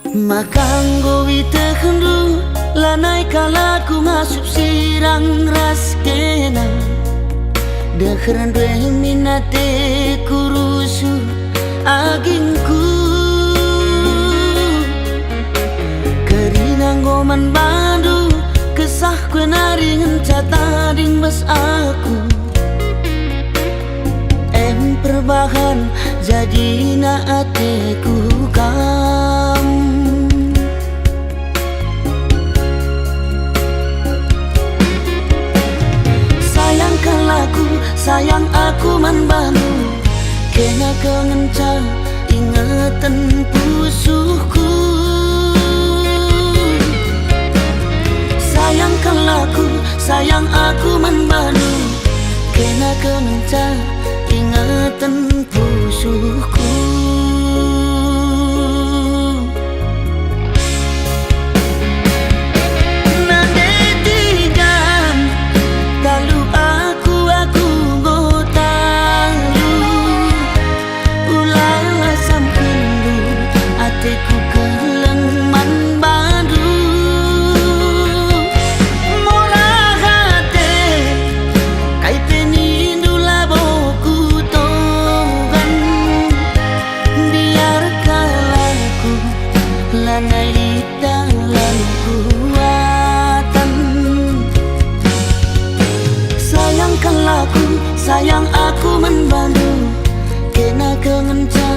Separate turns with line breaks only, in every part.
Makanggo witehendu lanai kalaku ngasup sirang ras kena Dekheran dwe minate kurusu agingku Kerinanggo man bandu kesah kue naringan cata ding bas aku Perbahan jadi na ateku kam Sayangkan laku, sayang aku man bantu Kena kengenca ingatan pusuhku Sayangkan laku, sayang aku man bantu Kena kengenca ingatan pusuhku Nadetigan talu aku gotalu Ulah sampendu ateku keleng man badu Mola hate kai penindu laboku lanai dalam kuatan Sayangkan laku, sayang aku membantu Kena kengenca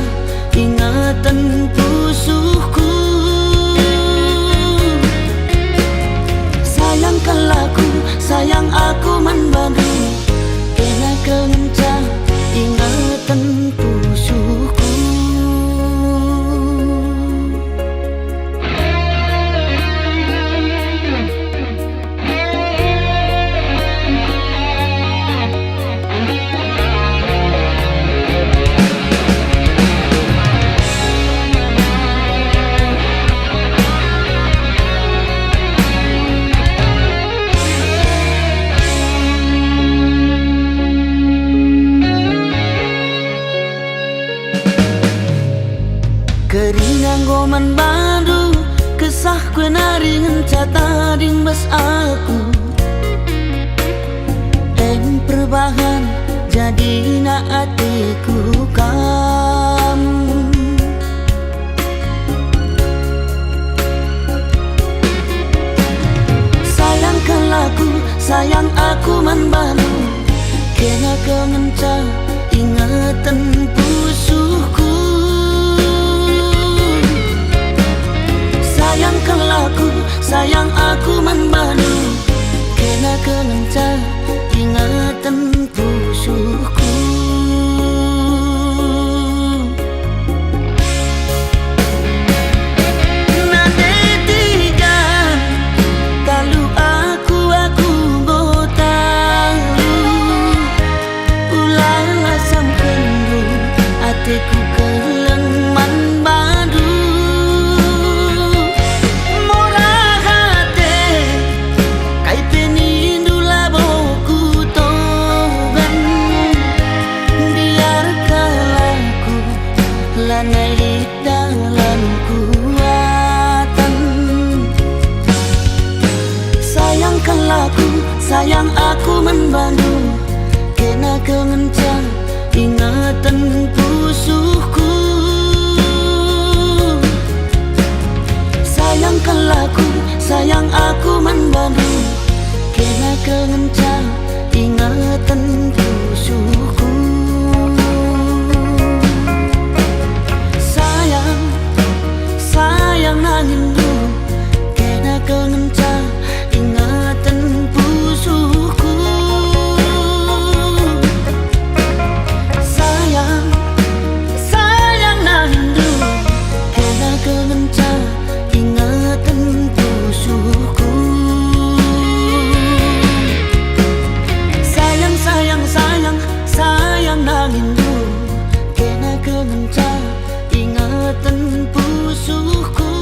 ingatan pusuhku Sayangkan laku, sayang aku membantu Kena kengenca ingatan pusuhku Kerinanggo man bandu kesah kue naringan cata ding bas aku perbahan jadi na atiku kam Sayangkan laku, sayang aku man bandu Kena kengenca ingatan pusuhku Sayangkan laku, sayang aku membantu Kena kengenca ingatan pusuhku Nadetigan talu aku gotalu Ulah sampendu ateku keleng man badu lanai dalam kuatan Sayangkan laku, sayang aku membantu Kena kengenca ingatan pusuhku Sayangkan laku, sayang aku membantu Kena kengenca ingatan pusuhku Sayang nangindu Kena kengenca ingatan pusuhku Sayang nangindu Kena kengenca ingatan pusuhku Sayang nangindu Kena kengenca ingatan pusuhku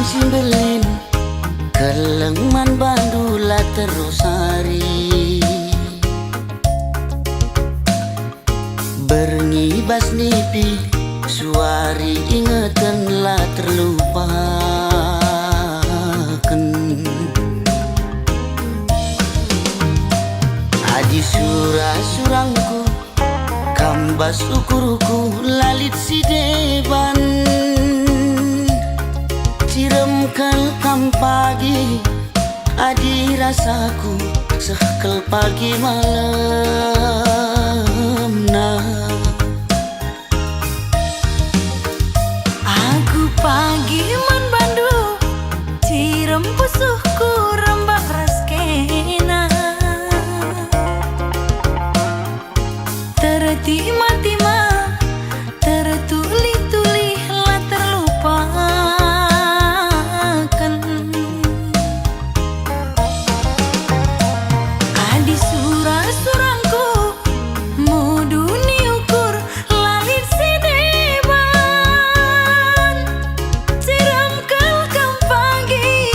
Simbelin Kelengman bandula terus hari Berngibas nipi suari ingetanlah terlupakan. Adi surang-surangku kambas ukurku lalit si deban ciremkel kam pagi adi rasaku sekel pagi malam nah
aku pagi man bandu cirem pusuhku rembak raskena tertima-tima tertuli-tuli lah terlupakan. Adi surang-surangku muduni ukur lalit si deban ciram kelkam pagi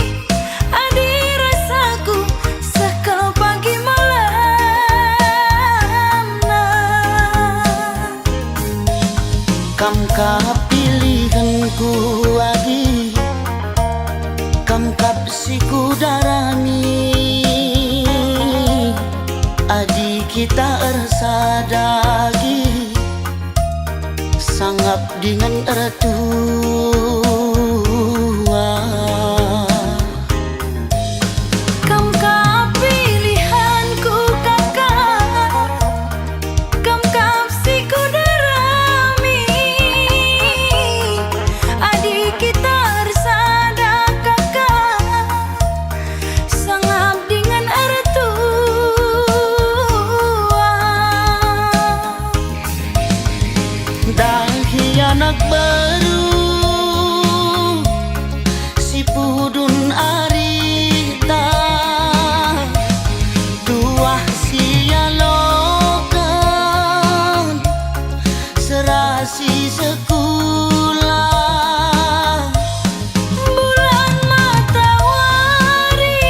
adi rasaku sekel pagi malam nah
kam pilihanku adi kam siku darami adi kita ersadagi sangap dengan ertua
kam pilihanku kakak kam siku darami adi kita ersada kakak sangap dengan ertua
dahi anak baru si pudun arita tuah sialokan serasi sekolah
bulan matahari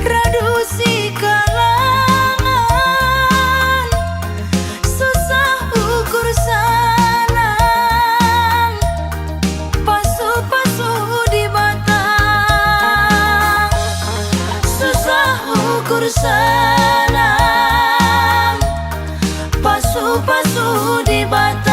radu si kalangan susah ukur sanang pasu-pasu di batang susah ukur sanang pasu-pasu di batang.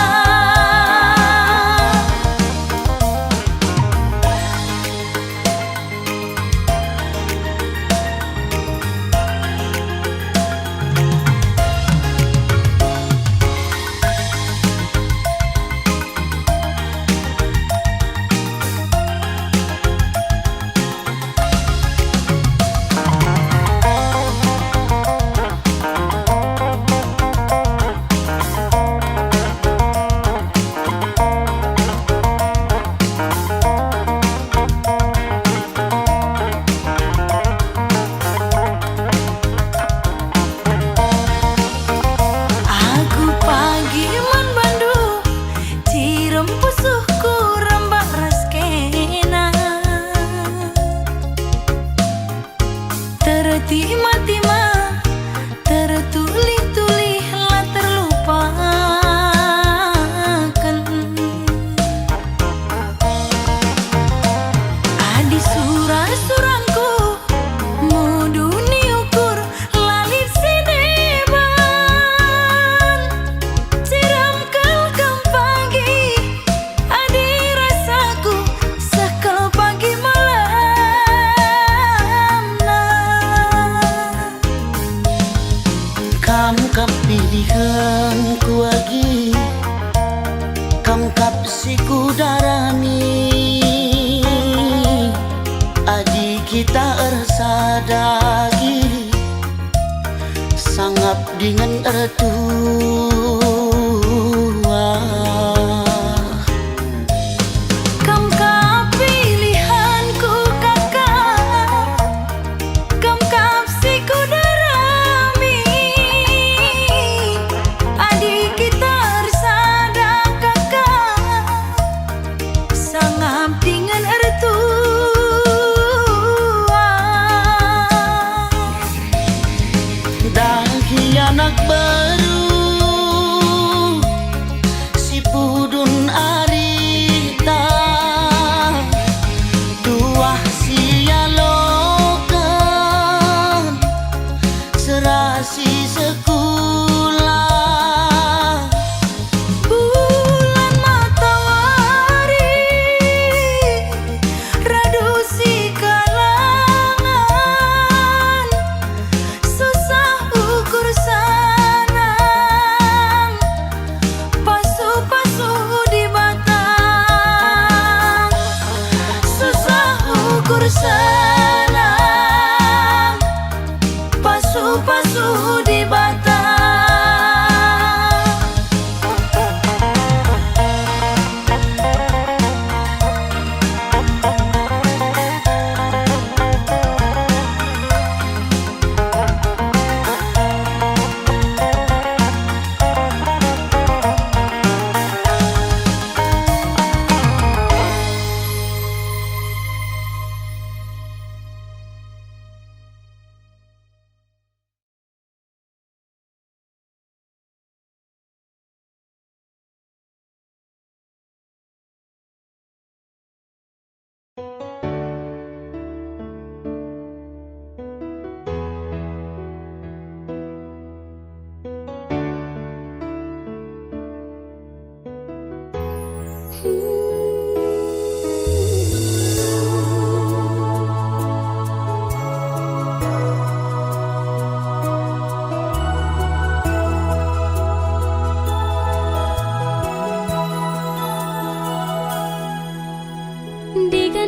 Dengan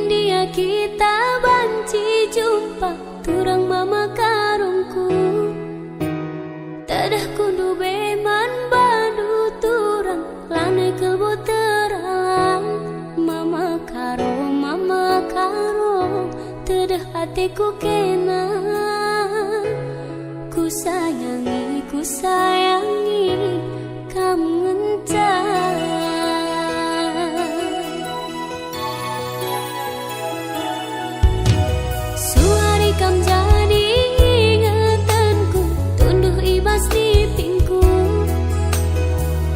dia kita banci jumpa turang mama karungku tadah kundu beman badu turang lane kelbo terang mama karo tadah hatiku kena ku sayangi kamu ngencar. Kam jadi ingatanku tunduh ibas di pingku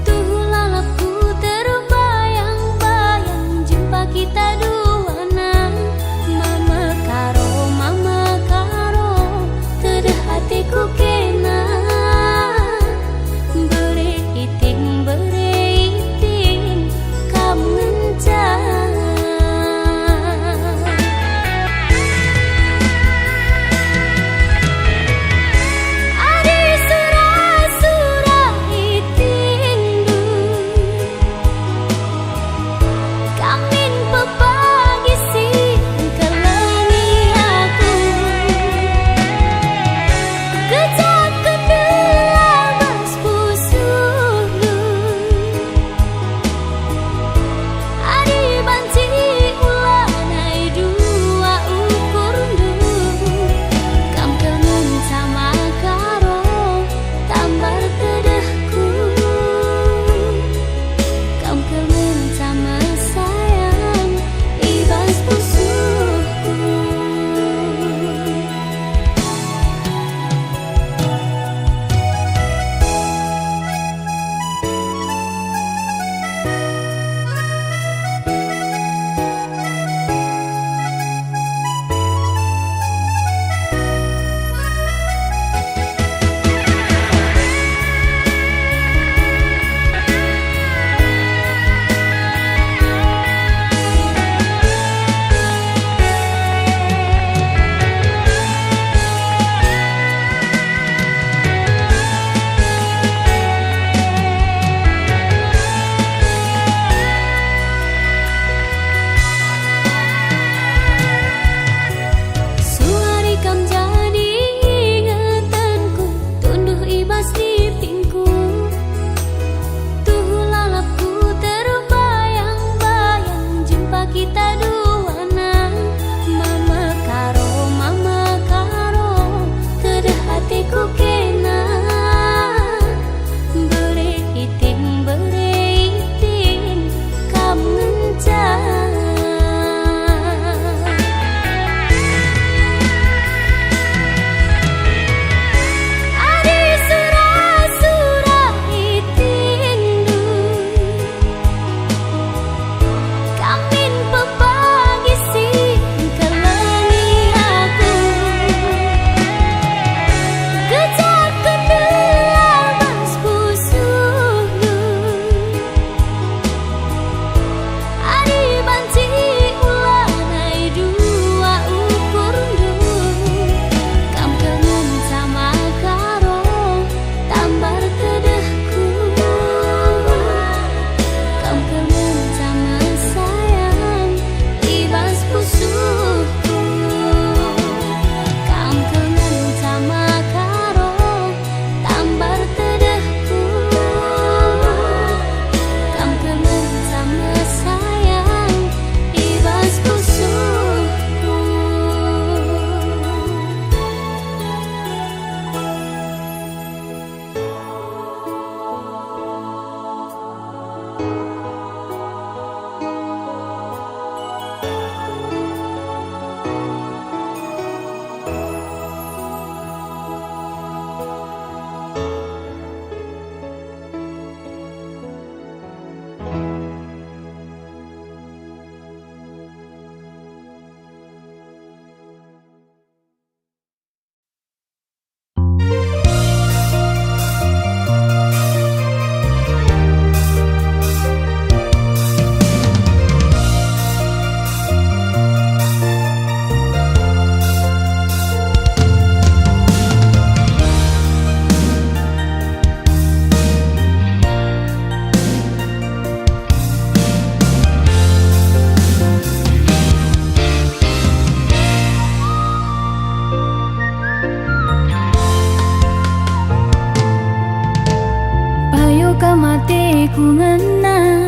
tuh lalapku terbayang-bayang jumpa kita duana mama karo tedah hatiku kena bereiting kamu ngencar. ku ngena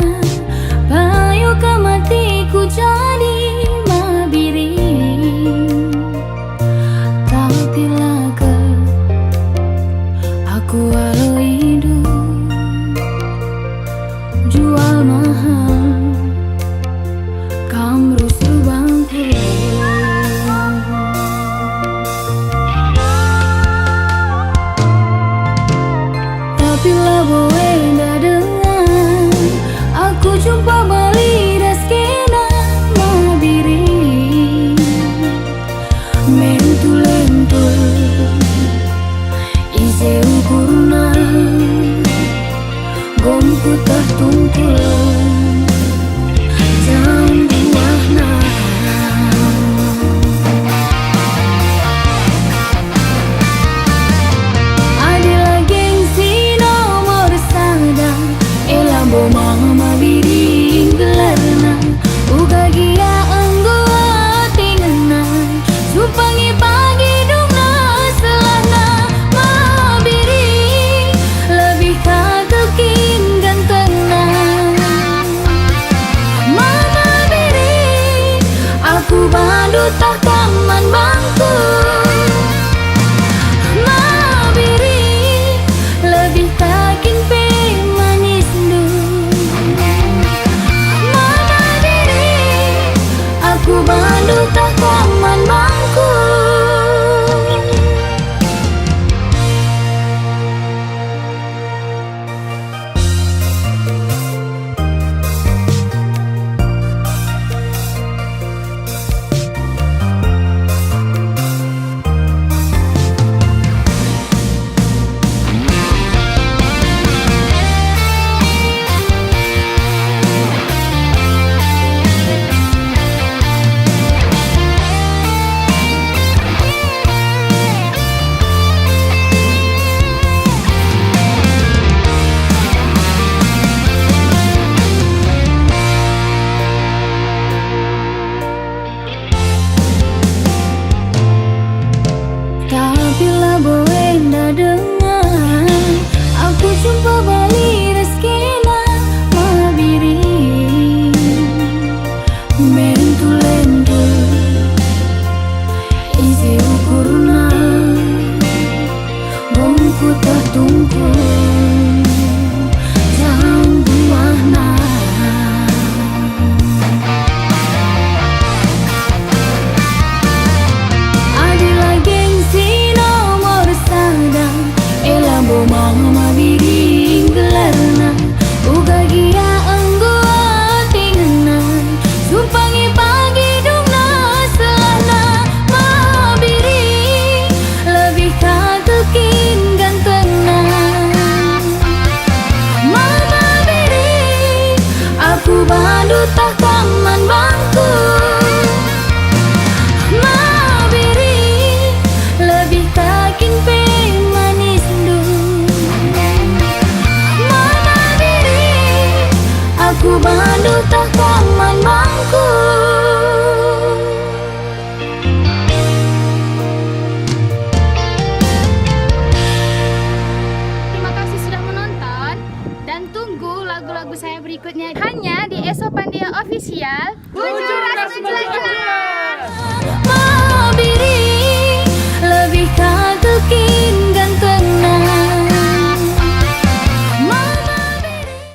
payu ka matiku jadi mabiring. Tapi laga aku walau hidup jual mahal kamru subangku. Tapi lah boe ndak dengar aku jumpa balik dah skena mabiring. Mentul-lentul ise ukurna gomku tertungkul jambu warna. Adalah gengsi nomor sada elambo mama biring gelarna uga gia anggo tingena supangi pagi dungna selana mabiring lebih kagekin gantengna. Mama biring aku bandu tak taman bangku. Mabiring lebih kakin pe manis du. Mama biring aku bandu tak taman bangku. Tapi lah boe ndak dengar aku jumpa balik dah skena mabiring. Mentul-lentul isi ukurna bongku tertungkul jambu warna. Adalah gengsi nomor sada elambo mama biring gelarna uga gia anggo tingena supangi pagi dungna selana mabiring lebih kagekin gantengna. Mama biring aku bandu tak taman bangku. Mabiring lebih kakin pe manis du. Mama biring aku bandu tak taman bangku.
Terima kasih sudah menonton dan tunggu lagu-lagu saya berikutnya hanya di Esopandia Official. Bujur rasa menjelajah.
Mabiring lebih kagekin gantengna. Mama biring.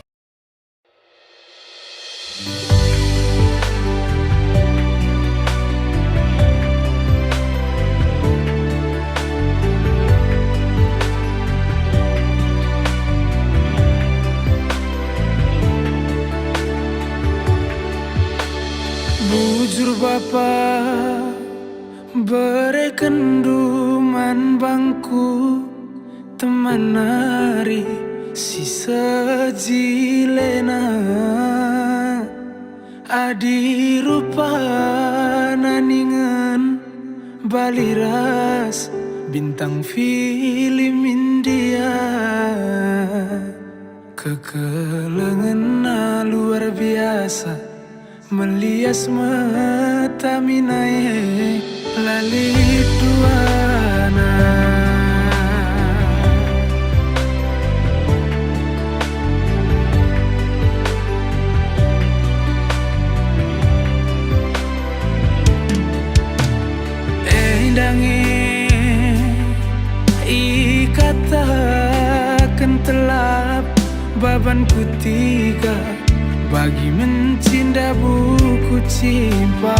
Bujur bapa berekenduman bangku teman nari sisa jilena adi rupa naningan baliras bintang film India kekelengan luar biasa melias mata minae lalit duana. kutiga bagi mencinta buku cimpa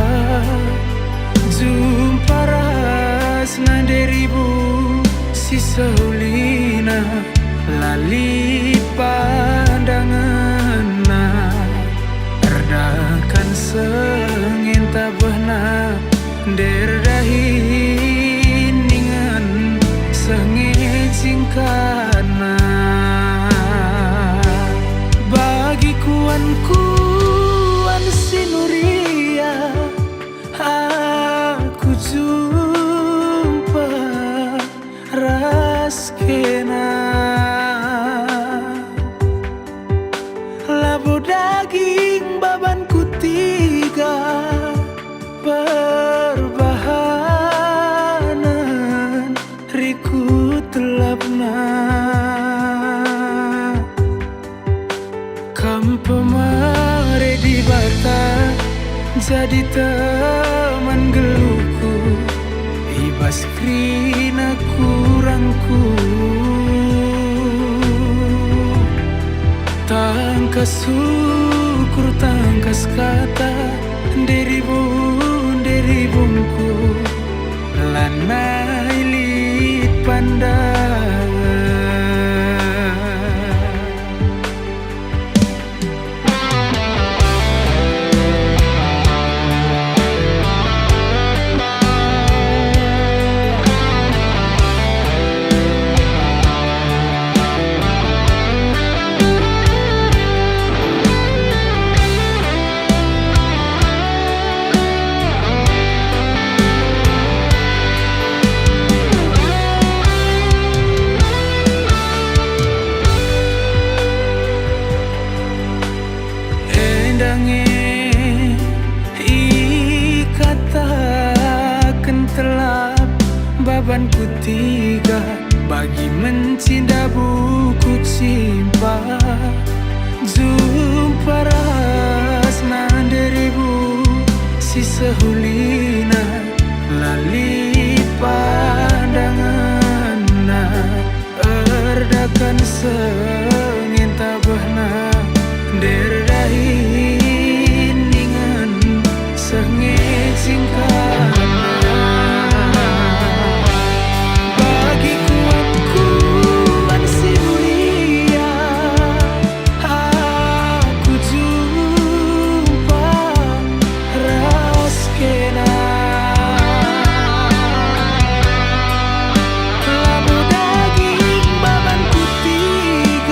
jumpa rasna deribu si seulina lali pandangan erdakan sengin tabahna derdahin ningan sengin singkana bagi kuan sinuria aku jumpa raskena labu daging baban kutiga perbahanan riku telapna kam pemare di bata jadi teman geluku ibas krina kurangku tangkas syukur tangkas kata deribungku lanai lit pandangan ikatakan telap baban kutiga bagi mencinta buku cimpa jumpa rasna deribu si sehulina lali pandangan erdakan sengin tabahna derdahin ningan sengit singkana bagi kuan sinuria aku jumpa raskena labu daging baban kutiga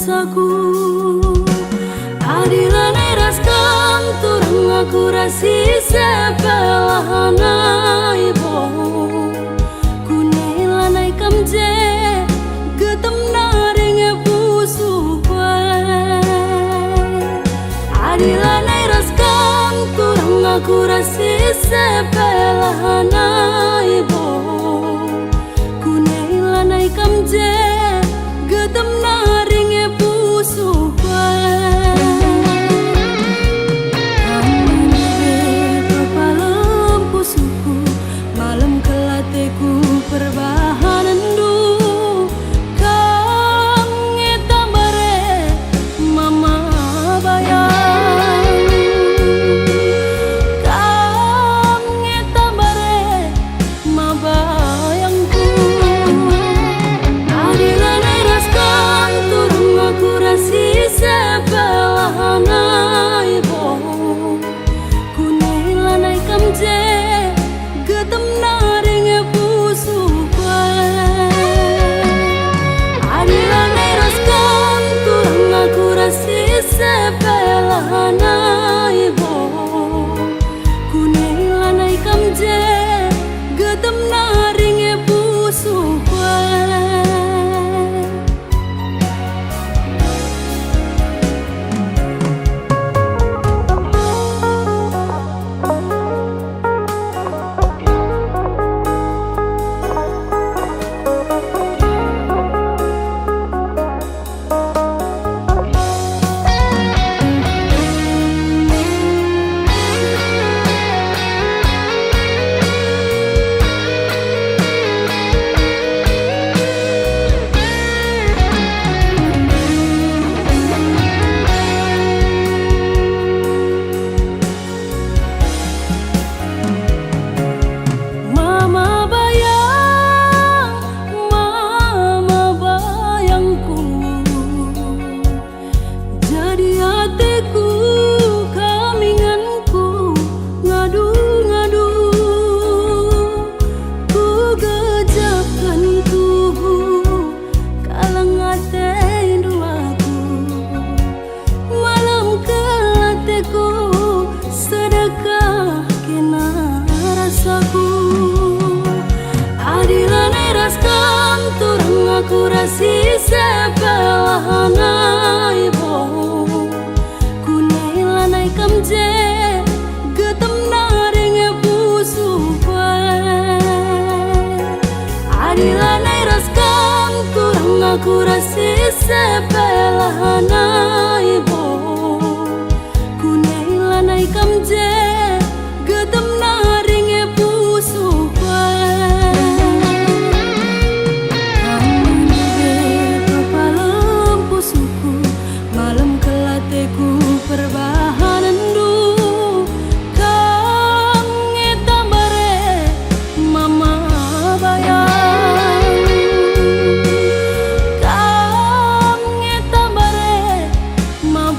rasaku. Adilan eras kanturang aku rasi sepelahanai bohong. Kunailanai kamje getem naring pusuhai. Adilan eras kanturang aku rasi sepelahanai bohong. Kunailanai kamje getem naring pusuhai. Perbahanan du kang ngetambare mama bayang, kang ngetambare ma bayangku. Adilan eras kanturang aku rasi sepelahanai bohong. Kunailanai kamje getem naring sepelahanai bohong. Kunailanai kamje getem naring pusuhai. Adilan eras kanturang aku rasi sepelahanai bohong. Kunailanai kamje getem naring pusuhai. Adilan eras kanturang aku rasi sepelahanai bohong. Kunailanai kamje getem naring pusuhai. Perbahanan du kang ngetambare mama bayang, kang ngetambare ma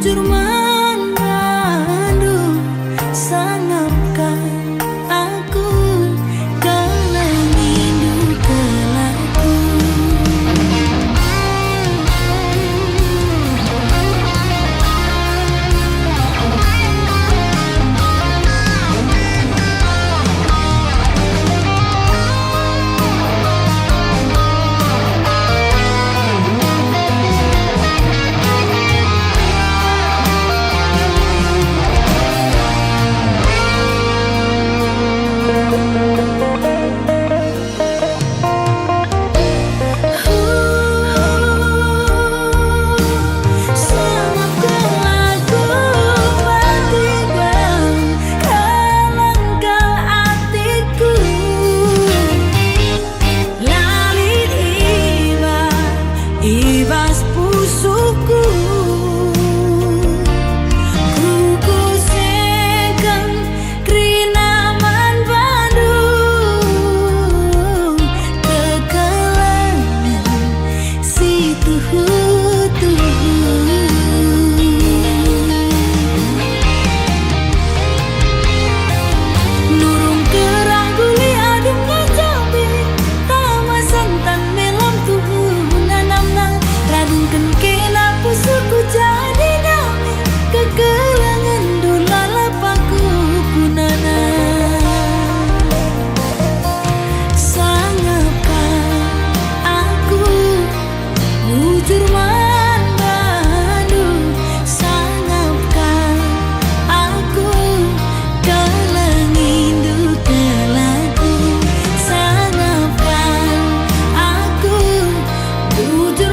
bujur mandu sangapkan aku kalang induk kelaku. Ibas pusuku kuku sekang krinaman Bandung kekalangan si tuhu-tuhu. Nurung kerang guli adem ngajambi tama santan melam tuhu radungkan kena pusuku jadi nami kekelangan dula lapaku punana. Sangapkan aku bujur mandu sangapkan aku kalang induk kelaku. Sangapkan aku bujur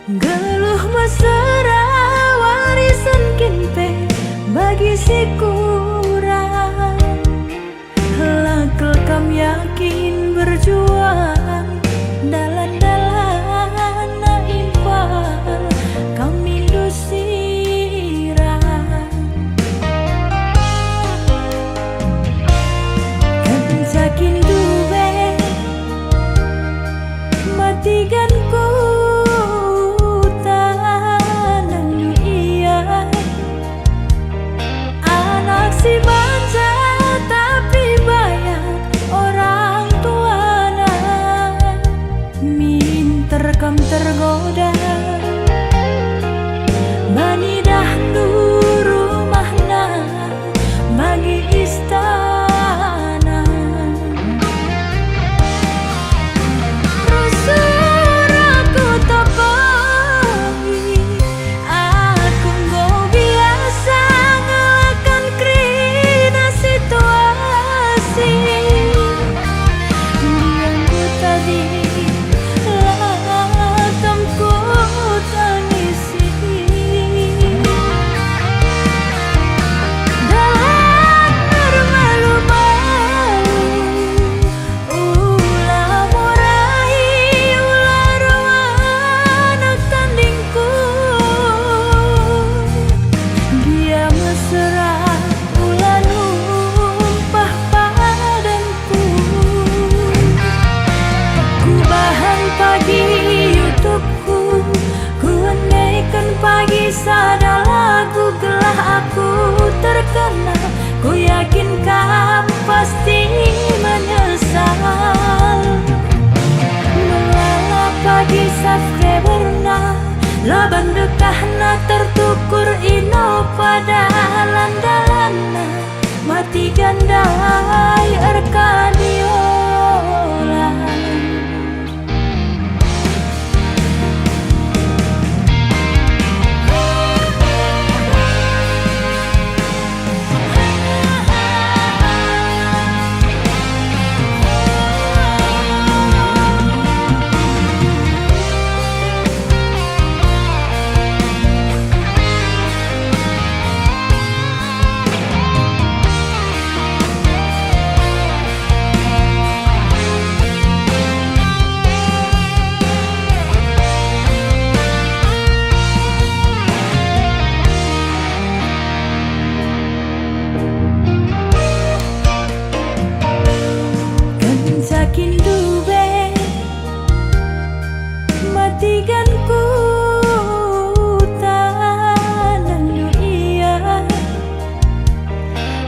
geluh mesra warisan kinpe bagi si kurang. Lakel kam yakin berjuang dalan-dalan na infal kami dusirang. Kencakin duwe matigan ku si manja tapi bayar orang tuana. Min terkam tergoda bani dahdu rumahna bagi istana. Rasul aku tapai
safkeberna laban dekahna tertukur ino pada landalanna mati gandai erkaniola. Sakin dube matikan ku tanang dunia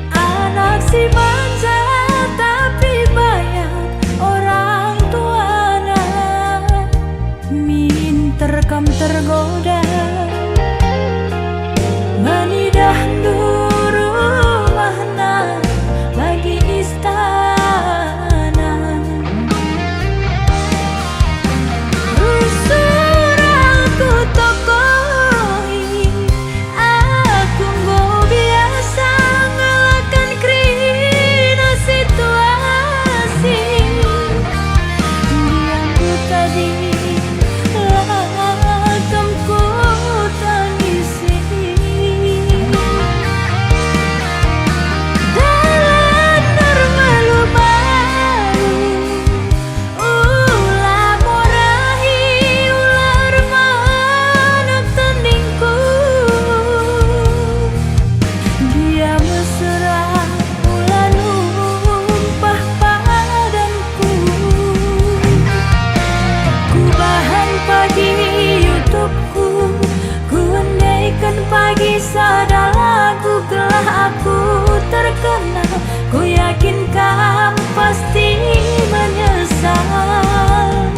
anak si manja tapi banyak orang tuana min terkam tergoda manidah duru mahna bagi istana. Pagi sada lagu gelah aku terkenal, ku yakin kamu pasti menyesal.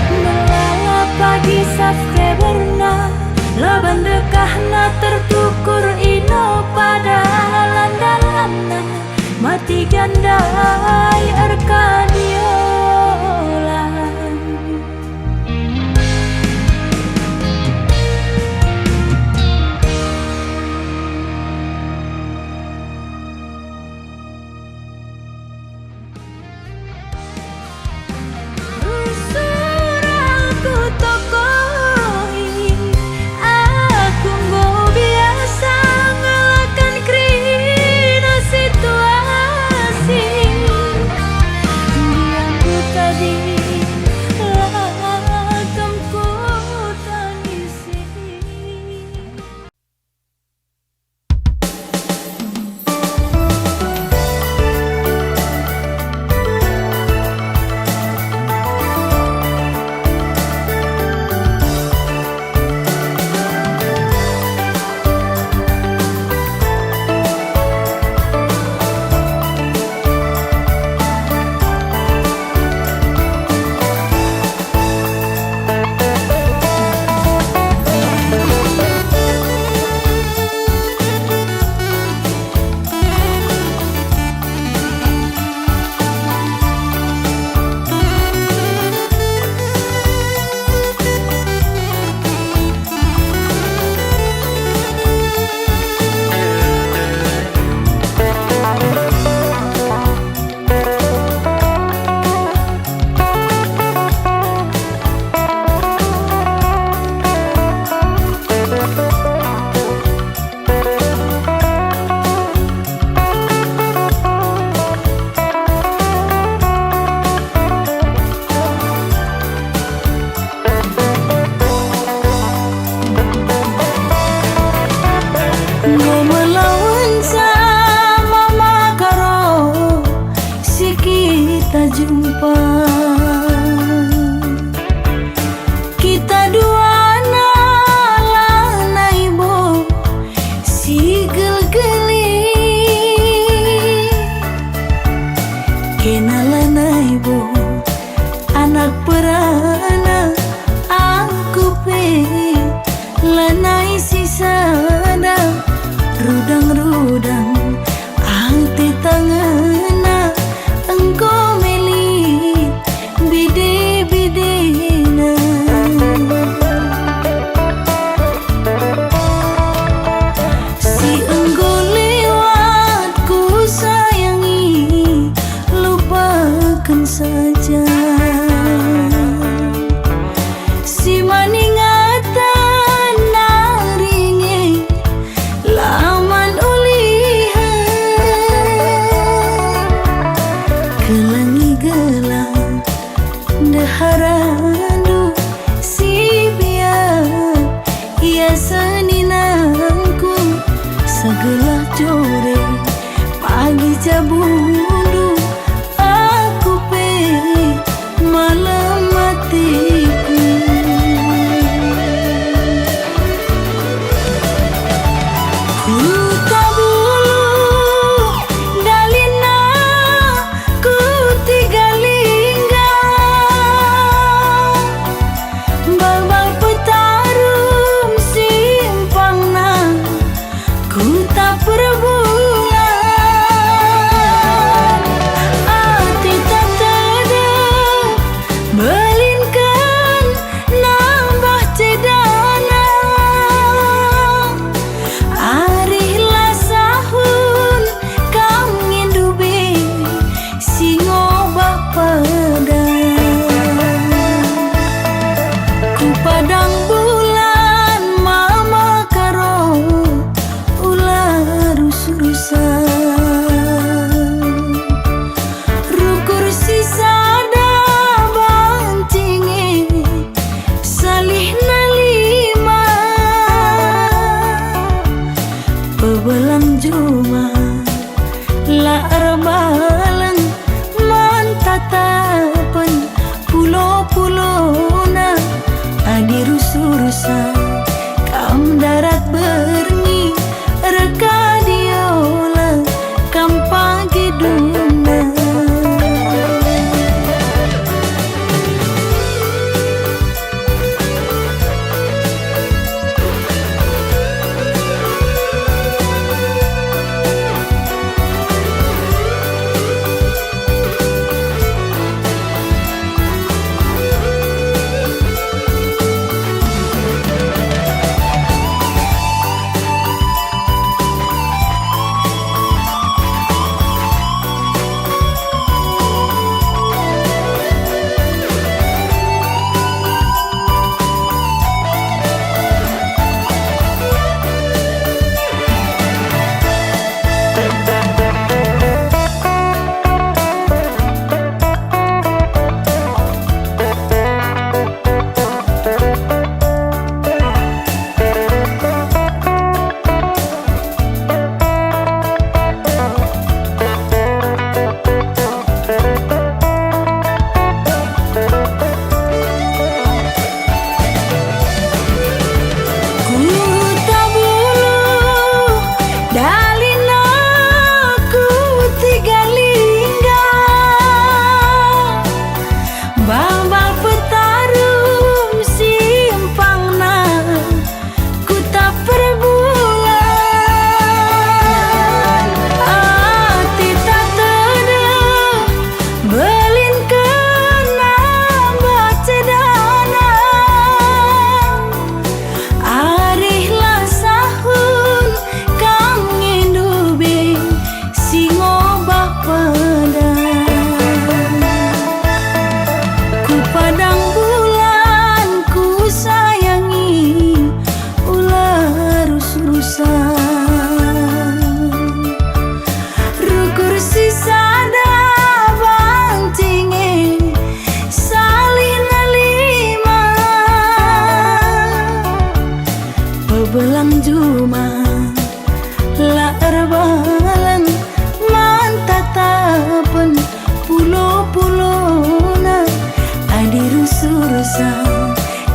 Melala pagi safkeberna laban dekahna tertukur ino pada landalanna mati gandai erkaniola.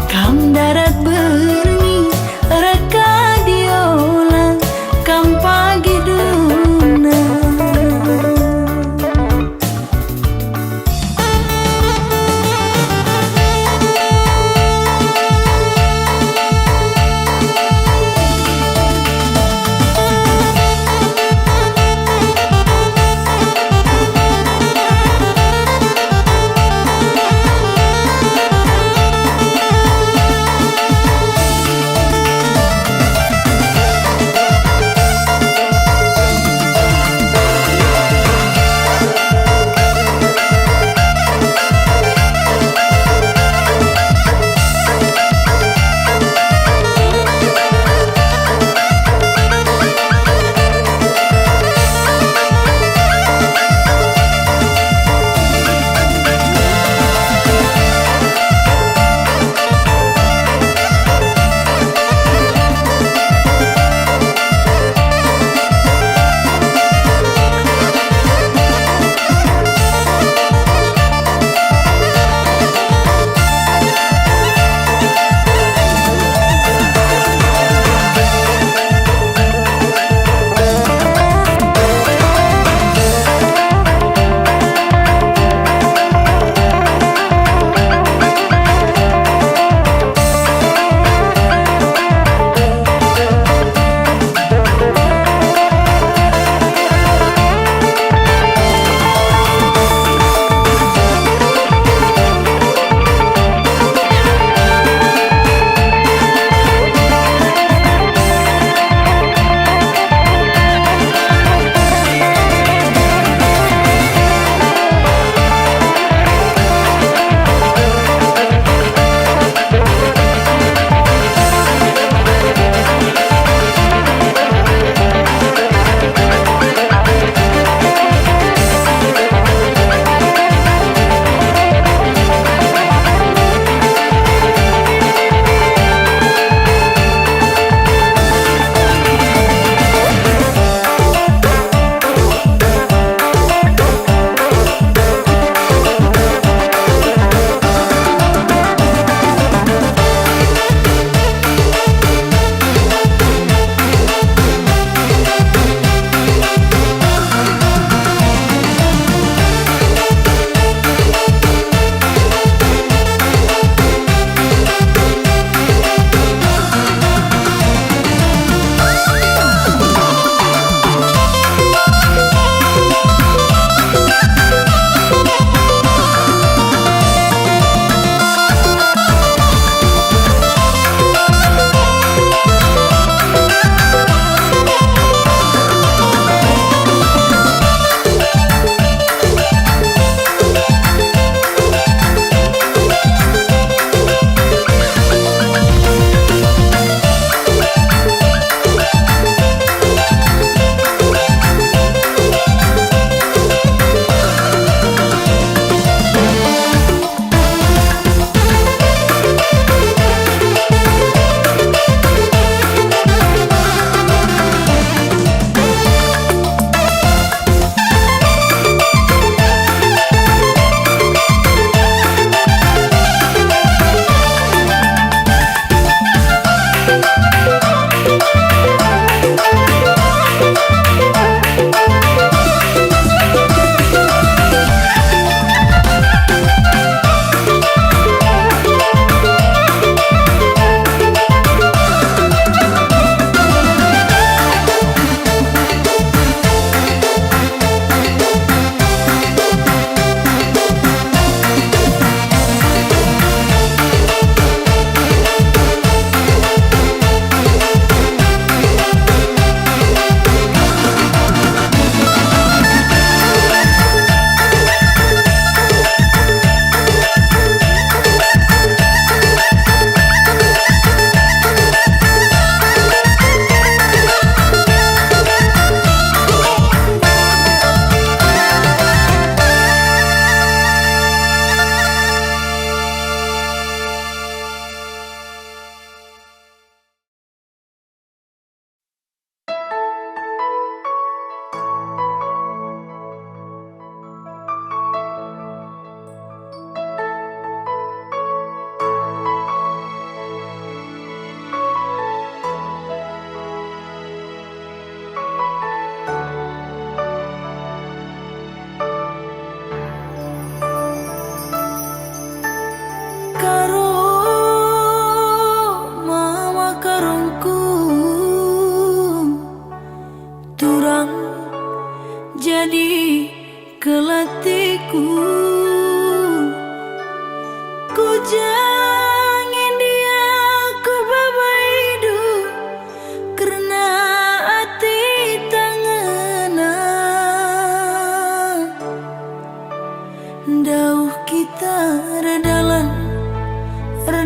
Kam darat berni reka diola, kam pagi duna.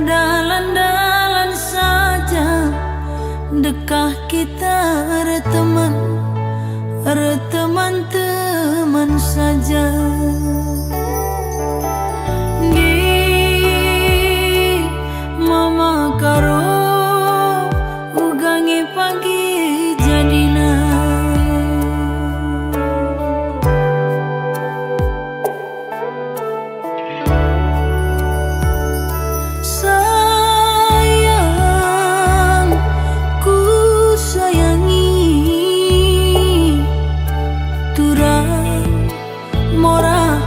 berdalan-dalan saja, dekah kita teman-teman saja. Di mama karo ugangi pagi jadina. Sayang, ku sayangi turang mora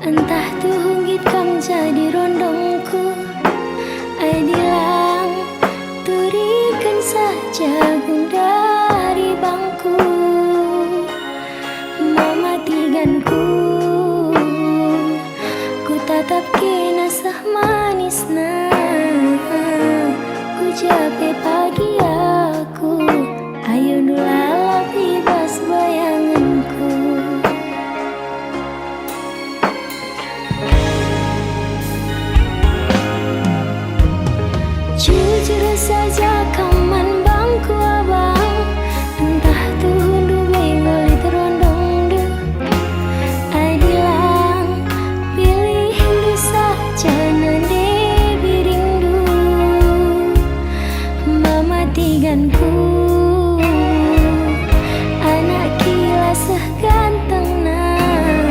Entah tuh hunggit kam jadi rondongku Adilang turikan saja dari bangku Mematikanku Ku tatap kena sah manisna Ku capek pagi aku Ayo nulala bebas bayanganku Jujur saja kaman bangku abang Entah tuh hundu benggol terondong du Adilang pilih hindu saja nande birindu Mematikanku Anak kila seganteng nah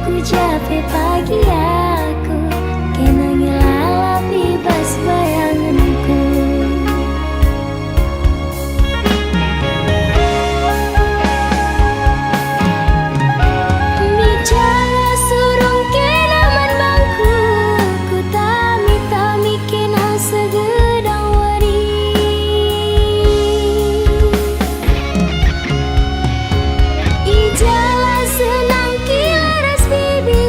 Ku capek pagi aku Kena ngilala bebas bayanganku Bicara surung kena man bangku Ku tami-tami kena segedang wari Ijala senang kilaras bibi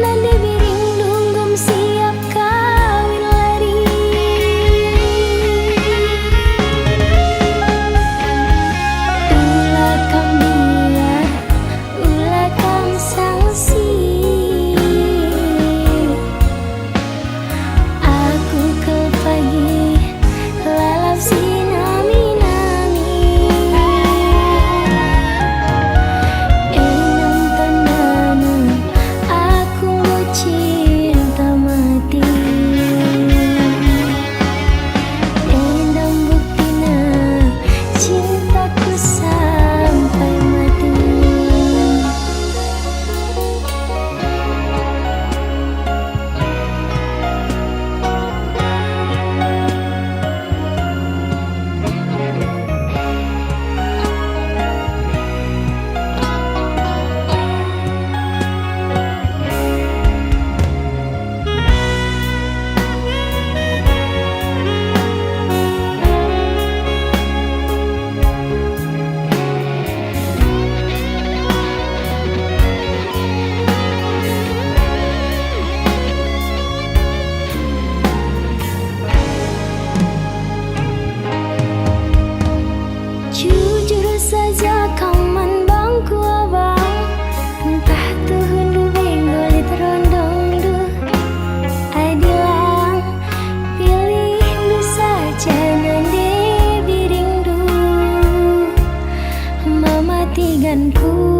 Nande biring dunggum siap kawin lari Ulah kam biar, ulah kam sangsi Aku ke pagi, lalap sinami-nami Enam tandana, aku mau cinta mati Endang buktina, cintaku sampai mati Jujur saja kaman bangku abang Entah tuh hundu benggol terondong du Adilang pilih hindu saja nande biring du Mematikanku